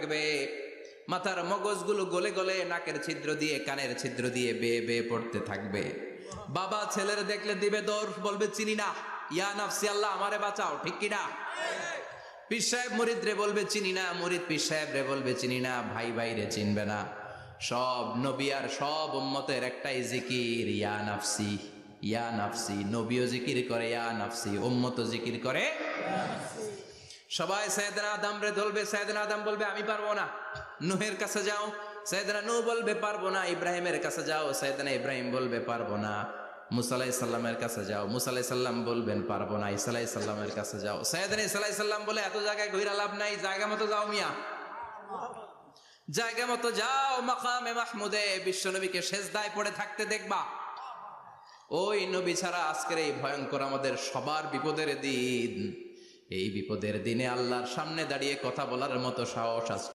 থাকবে, মাথার মগজগুলো গলে গলে নাকের ছিদ্র দিয়ে কানের ছিদ্র দিয়ে বেয়ে বেয়ে পড়তে থাকবে। বাবা ছেলের দেখলে দিবে দৌড়, বলবে চিনি না, ইয়া নাফসি আল্লাহ আমারে বাঁচাও, ঠিক কিনা? পীর সাহেব মুরিদ রে বলবে চিনি না, মুরিদ পীর সাহেব রে বলবে চিনি না, ভাই ভাই রে চিনবে না। সব নবী আর সব উম্মতের একটাই জিকির, ইয়া নাফসি ইয়া নাফসি। নবীও জিকির করে ইয়া নাফসি, উম্মতও জিকির করে। সবাই সাইয়েদনা আদম রে ধরবে, সাইয়েদনা আদম বলবে আমি পারবো না। নূহের কাছে যাও, সাইয়েদনা নূহ বলবে পারবো না। ইব্রাহিমের কাছে যাও, সাইয়েদনা ইব্রাহিম বলবে পারবো না। মুসা আলাইহিস সালামের কাছে যাও, মুসা আলাইহিস সালাম বলবেন পারবো না। ঈসা আলাইহিস সালামের কাছে যাও, সাইয়েদনা ঈসা আলাইহিস সালাম বলে এত জায়গায় ঘুরে লাভ নাই, জায়গা মতো যাও মিয়া, জায়গা মতো যাও। মাকামে মাহমুদে বিশ্বনবীকে সেজদায় পড়ে থাকতে দেখবা। ওই নবী ছাড়া আজকের এই ভয়ঙ্কর আমাদের সবার বিপদের দিন, এই বিপদের দিনে আল্লাহর সামনে দাঁড়িয়ে কথা বলার মতো সাহস আজকে